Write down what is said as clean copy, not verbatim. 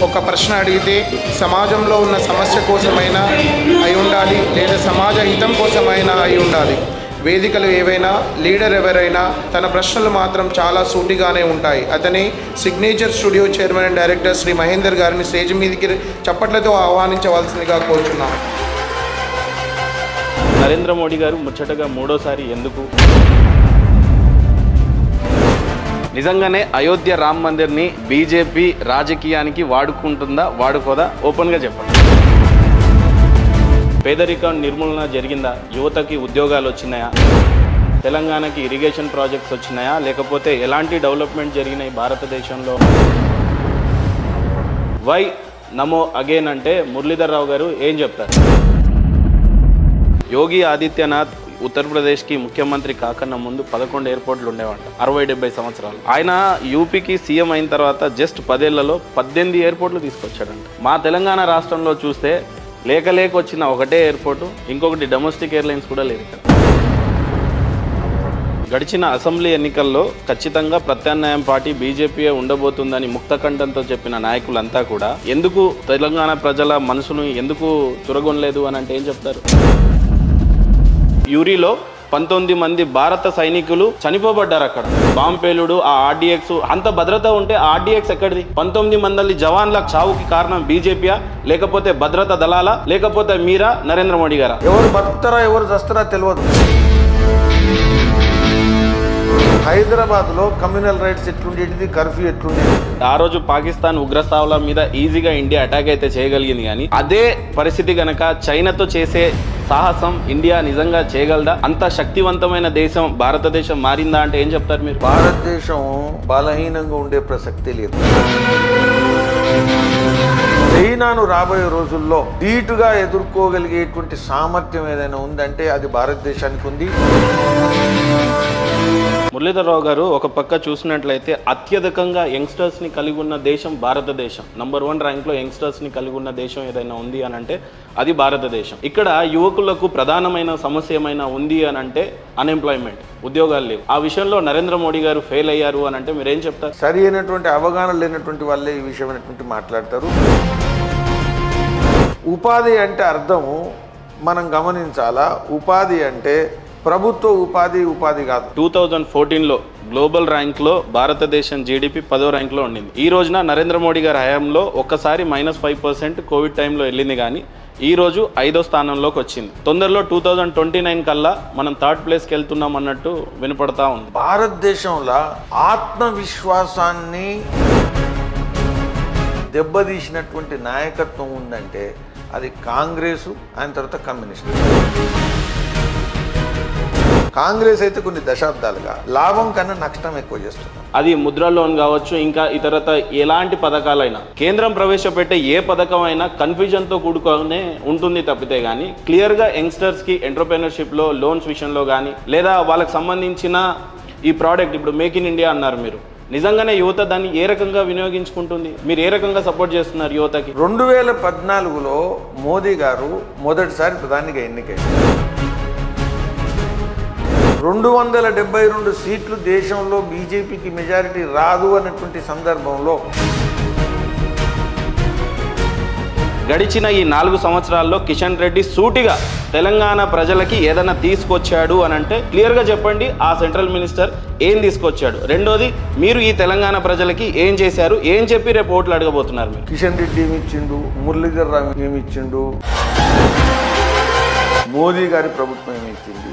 ఒక ప్రశ్న అడిగితే సమాజంలో ఉన్న సమస్య కోసమైనా అయి ఉండాలి, లేదా సమాజ హితం కోసమైనా అయి ఉండాలి. వేదికలు ఏవైనా, లీడర్ ఎవరైనా తన ప్రశ్నలు మాత్రం చాలా సూటిగానే ఉంటాయి. అతని signature studio chairman and director Shri Mahender గారిని స్టేజ్ మీదకి చప్పట్లతో ఆహ్వానించవలసిందిగా కోరుచున్నాం. నరేంద్ర మోడీ గారు ముచ్చటగా మూడోసారి ఎందుకు? నిజంగానే అయోధ్య రామ్ మందిర్ని బీజేపీ రాజకీయానికి వాడుకుంటుందా, వాడుకోదా? ఓపెన్గా చెప్పండి. పేదరికం నిర్మూలన జరిగిందా? యువతకి ఉద్యోగాలు వచ్చినాయా? తెలంగాణకి ఇరిగేషన్ ప్రాజెక్ట్స్ వచ్చినాయా? లేకపోతే ఎలాంటి డెవలప్మెంట్ జరిగినాయి భారతదేశంలో? వై నమో అగైన్ అంటే మురళీధర్ రావు గారు ఏం చెప్తారు? యోగి ఆదిత్యనాథ్ ఉత్తరప్రదేశ్కి ముఖ్యమంత్రి కాకన్నా ముందు 11 ఎయిర్పోర్ట్లు ఉండేవంట 60-70 సంవత్సరాలు. ఆయన యూపీకి సీఎం అయిన తర్వాత జస్ట్ 10 ఏళ్లలో 18 ఎయిర్పోర్ట్లు తీసుకొచ్చాడంట. మా తెలంగాణ రాష్ట్రంలో చూస్తే లేక వచ్చిన ఒకటే ఎయిర్పోర్టు, ఇంకొకటి డొమెస్టిక్ ఎయిర్లైన్స్ కూడా లేదు. గడిచిన అసెంబ్లీ ఎన్నికల్లో ఖచ్చితంగా ప్రత్యామ్నాయం పార్టీ బీజేపీయే ఉండబోతుందని ముక్తకంఠంతో చెప్పిన నాయకులంతా కూడా ఎందుకు తెలంగాణ ప్రజల మనసును ఎందుకు చురగొనలేదు అని అంటే ఏం చెప్తారు? యూరిలో 19 మంది భారత సైనికులు చనిపోబడ్డారు. అక్కడ బాంబు పేలుడు, ఆ ఆర్డీఎక్స్ అంత భద్రత ఉంటే ఆర్డీఎక్స్ ఎక్కడిది? 19 మంది జవాన్ల చావుకి కారణం బీజేపీయా, లేకపోతే భద్రతా దళాలా, లేకపోతే మీరా, నరేంద్ర మోడీ గారా? ఎవరు బతుకుతారా ఎవరు చస్తారా తెలియదు. హైదరాబాద్లో కమ్యూనల్ రైట్స్ ఎట్లుండేది, కర్ఫ్యూ ఎట్లుండేది. ఆ రోజు పాకిస్తాన్ ఉగ్రస్థావల మీద ఈజీగా ఇండియా అటాక్ అయితే చేయగలిగింది, కానీ అదే పరిస్థితి గనక చైనాతో చేసే సాహసం ఇండియా నిజంగా చేయగలదా? అంత శక్తివంతమైన దేశం భారతదేశం మారిందా అంటే ఏం చెప్తారు మీరు? భారతదేశం బలహీనంగా ఉండే ప్రసక్తి లేదు. చైనాను రాబోయే రోజుల్లో ధీటుగా ఎదుర్కోగలిగేటువంటి సామర్థ్యం ఏదైనా ఉందంటే అది భారతదేశానికి ఉంది. మురళీధర్ రావు గారు ఒక పక్క చూసినట్లయితే అత్యధికంగా యంగ్స్టర్స్ని కలిగి ఉన్న దేశం భారతదేశం. నంబర్ 1 ర్యాంక్లో యంగ్స్టర్స్ని కలిగి ఉన్న దేశం ఏదైనా ఉంది అని అంటే అది భారతదేశం. ఇక్కడ యువకులకు ప్రధానమైన సమస్య ఏమైనా ఉంది అని అంటే అన్ఎంప్లాయ్మెంట్, ఉద్యోగాలు లేవు. ఆ విషయంలో నరేంద్ర మోడీ గారు ఫెయిల్ అయ్యారు అని అంటే మీరేం చెప్తారు? సరి అయినటువంటి అవగాహన లేనటువంటి వాళ్ళే ఈ విషయమైనటువంటి మాట్లాడతారు. ఉపాధి అంటే అర్థము మనం గమనించాలా. ఉపాధి అంటే ప్రభుత్వ ఉపాధి కాదు. 2014లో గ్లోబల్ ర్యాంక్లో భారతదేశం జీడిపి 10వ ర్యాంక్లో ఉండింది. ఈ రోజున నరేంద్ర మోడీ గారి హయాంలో ఒక్కసారి -5% కోవిడ్ టైంలో వెళ్ళింది, కానీ ఈ రోజు 5వ స్థానంలోకి వచ్చింది. తొందరలో 2029 కల్లా మనం 3rd ప్లేస్కి వెళ్తున్నాం అన్నట్టు వినపడతా ఉంది. భారతదేశంలో ఆత్మవిశ్వాసాన్ని దెబ్బతీసినటువంటి నాయకత్వం ఉందంటే అది కాంగ్రెసు, ఆయన తర్వాత కమ్యూనిస్టు. కాంగ్రెస్ అయితే కొన్ని దశాబ్దాలుగా లాభం కన్నా నష్టం ఎక్కువ చేస్తుంది. అది ముద్ర లోన్ కావచ్చు, ఇంకా ఇతరత ఎలాంటి పథకాలైనా కేంద్రం ప్రవేశపెట్టే ఏ పథకం అయినా కన్ఫ్యూజన్తో కూడుకొనే ఉంటుంది తప్పితే కానీ క్లియర్గా యంగ్స్టర్స్కి ఎంటర్‌ప్రెన్యూర్‌షిప్లో లోన్స్ విషయంలో కానీ లేదా వాళ్ళకి సంబంధించిన ఈ ప్రోడక్ట్ ఇప్పుడు మేక్ ఇన్ ఇండియా అన్నారు మీరు, నిజంగానే యువత దాన్ని ఏ రకంగా వినియోగించుకుంటుంది? మీరు ఏ రకంగా సపోర్ట్ చేస్తున్నారు యువతకి? 2014లో మోదీ గారు మొదటిసారి ప్రధానిగా ఎన్నికయ్యారు. 272 సీట్లు దేశంలో బీజేపీకి మెజారిటీ రాదు అన్నటువంటి సందర్భంలో గడిచిన ఈ 4 సంవత్సరాల్లో కిషన్ రెడ్డి సూటిగా తెలంగాణ ప్రజలకి ఏదైనా తీసుకొచ్చాడు అని అంటే క్లియర్గా చెప్పండి. ఆ సెంట్రల్ మినిస్టర్ ఏం తీసుకొచ్చాడు? రెండోది, మీరు ఈ తెలంగాణ ప్రజలకి ఏం చేశారు? ఏం చెప్పి రేపు ఓట్లు అడగబోతున్నారు మీరు? కిషన్ రెడ్డి ఏమిచ్చిండు, మురళీధర్ రావు ఏమిచ్చిండు, మోదీ గారి ప్రభుత్వం ఏమిచ్చింది?